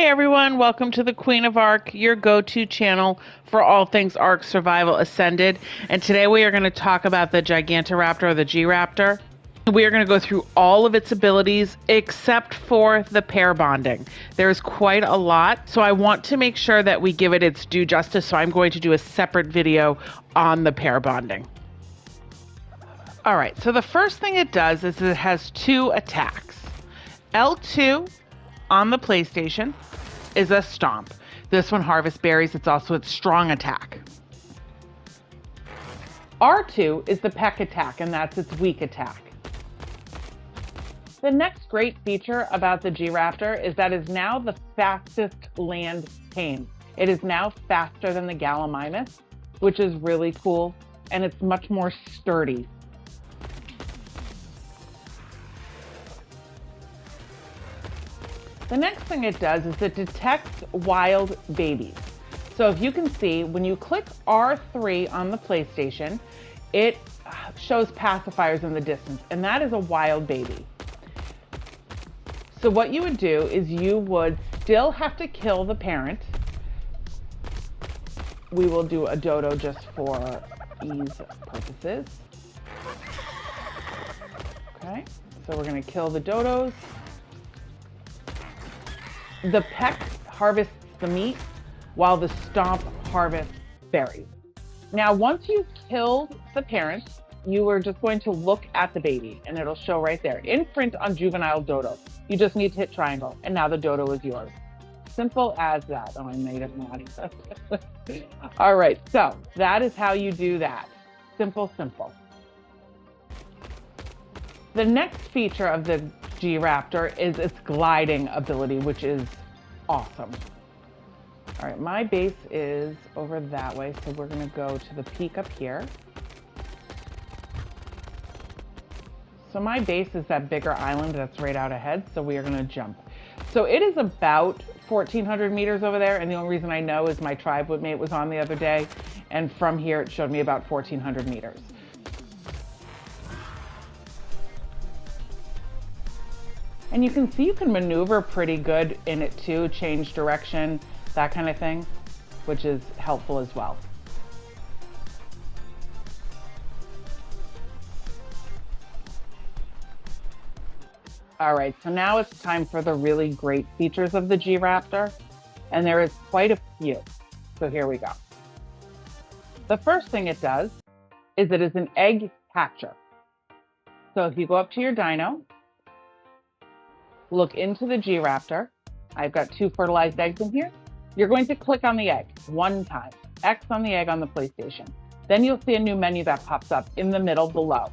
Everyone, welcome to the Queen of Ark, your go-to channel for all things Ark Survival Ascended. And today we are going to talk about the Gigantoraptor or the G-Raptor. We are going to go through all of its abilities except for the pair bonding. There's quite a lot, so I want to make sure that we give it its due justice, so I'm going to do a separate video on the pair bonding. All right, so the first thing it does is it has two attacks. L2 on the PlayStation is a stomp. This one harvests berries. It's also its strong attack. R2 is the peck attack, and that's its weak attack. The next great feature about the G-Raptor is that it is now the fastest land tame. It is now faster than the Galaminus, which is really cool, and it's much more sturdy. The next thing it does is it detects wild babies. So if you can see, when you click R3 on the PlayStation, it shows pacifiers in the distance, and that is a wild baby. So what you would do is you would still have to kill the parent. We will do a dodo just for ease purposes. Okay, so we're going to kill the dodos. The peck harvests the meat while the stomp harvests berries. Now, once you've killed the parent, you are just going to look at the baby and it'll show right there. Imprint on juvenile dodo. You just need to hit triangle and now the dodo is yours. Simple as that. Oh, I made it naughty. All right, so that is how you do that. Simple, simple. The next feature of the G-Raptor is its gliding ability, which is awesome. All right, my base is over that way, so we're going to go to the peak up here. So my base is that bigger island that's right out ahead, so we are going to jump. So it is about 1,400 meters over there, and the only reason I know is my tribe mate was on the other day, and from here it showed me about 1,400 meters. And you can see you can maneuver pretty good in it too, change direction, that kind of thing, which is helpful as well. All right, so now it's time for the really great features of the G-Raptor, and there is quite a few. So here we go. The first thing it does is it is an egg hatcher. So if you go up to your Dino, look into the G-Raptor. I've got 2 fertilized eggs in here. You're going to click on the egg one time, X on the egg on the PlayStation. Then you'll see a new menu that pops up in the middle below.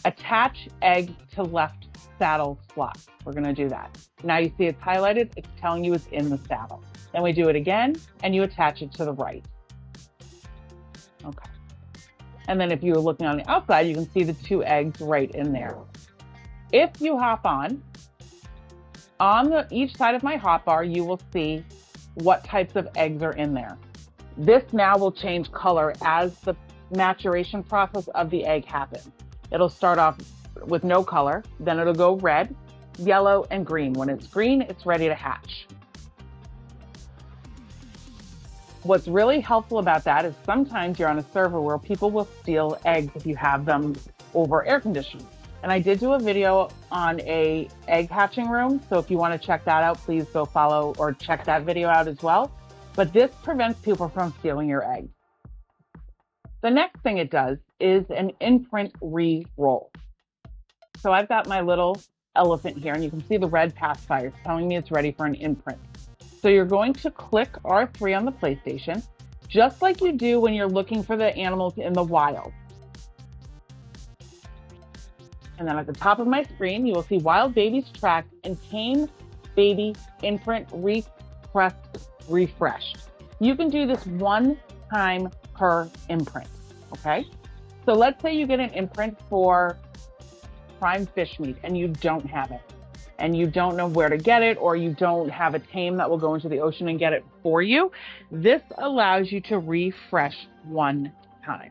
Attach egg to left saddle slot. We're going to do that. Now you see it's highlighted. It's telling you it's in the saddle. Then we do it again, and you attach it to the right. Okay. And then if you're looking on the outside, you can see the 2 eggs right in there. If you hop on each side of my hotbar, you will see what types of eggs are in there. This now will change color as the maturation process of the egg happens. It'll start off with no color, then it'll go red, yellow, and green. When it's green, it's ready to hatch. What's really helpful about that is sometimes you're on a server where people will steal eggs if you have them over air conditioning. And I did do a video on a egg hatching room, so if you want to check that out, please go follow or check that video out as well. But this prevents people from stealing your eggs. The next thing it does is an imprint re-roll. So I've got my little elephant here, and you can see the red pacifier telling me it's ready for an imprint. So you're going to click R3 on the PlayStation, just like you do when you're looking for the animals in the wild. And then at the top of my screen, you will see wild babies tracked and tame baby imprint refreshed. You can do this one time per imprint, okay? So let's say you get an imprint for prime fish meat and you don't have it, and you don't know where to get it, or you don't have a tame that will go into the ocean and get it for you. This allows you to refresh one time.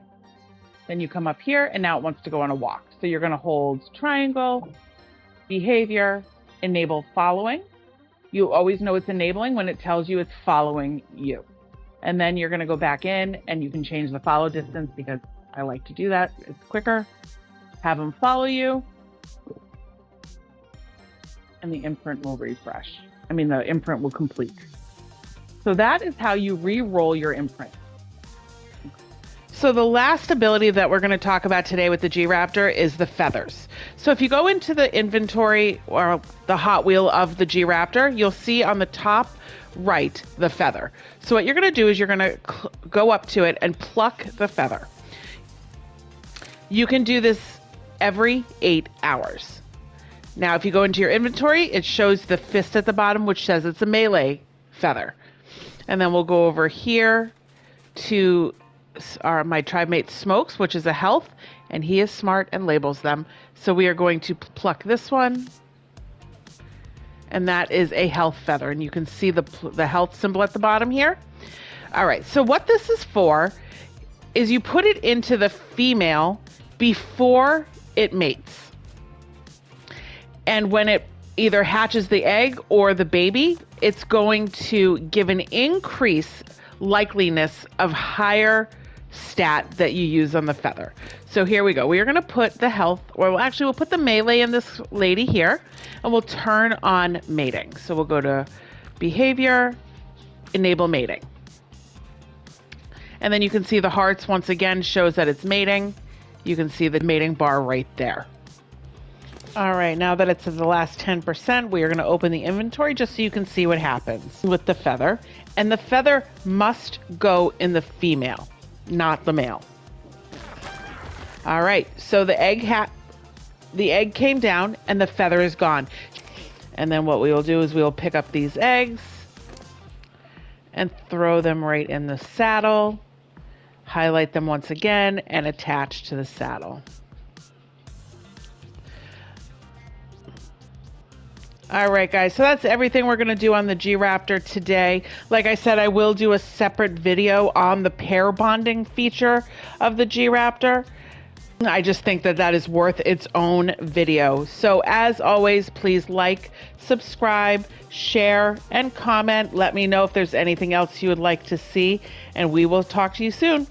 Then you come up here and now it wants to go on a walk. So you're going to hold triangle, behavior, enable following, You always know it's enabling when it tells you it's following you. And then you're going to go back in and you can change the follow distance because I like to do that. It's quicker. Have them follow you. And the imprint will refresh. The imprint will complete. So that is how you re-roll your imprint. So the last ability that we're going to talk about today with the G-Raptor is the feathers. So if you go into the inventory or the Hot Wheel of the G-Raptor, you'll see on the top right the feather. So what you're going to do is you're going to go up to it and pluck the feather. You can do this every 8 hours. Now, if you go into your inventory, it shows the fist at the bottom, which says it's a melee feather. And then we'll go over here to my tribe mate Smokes, which is a health, and he is smart and labels them. So we are going to pluck this one, and that is a health feather. And you can see the health symbol at the bottom here. All right, so what this is for is you put it into the female before it mates. And when it either hatches the egg or the baby, it's going to give an increase likeliness of higher stat that you use on the feather. So here we go. We are going to put the health, or actually we'll put the melee in this lady here, and we'll turn on mating. So we'll go to behavior, enable mating. And then you can see the hearts once again shows that it's mating. You can see the mating bar right there. All right, now that it's at the last 10%, we are going to open the inventory just so you can see what happens with the feather. And the feather must go in the female, not the male. All right, so the egg came down and the feather is gone. And then what we will do is we will pick up these eggs and throw them right in the saddle, highlight them once again, and attach to the saddle. All right, guys, so that's everything we're going to do on the G-Raptor today. Like I said, I will do a separate video on the pair bonding feature of the G-Raptor. I just think that that is worth its own video. So as always, please like, subscribe, share, and comment. Let me know if there's anything else you would like to see, and we will talk to you soon.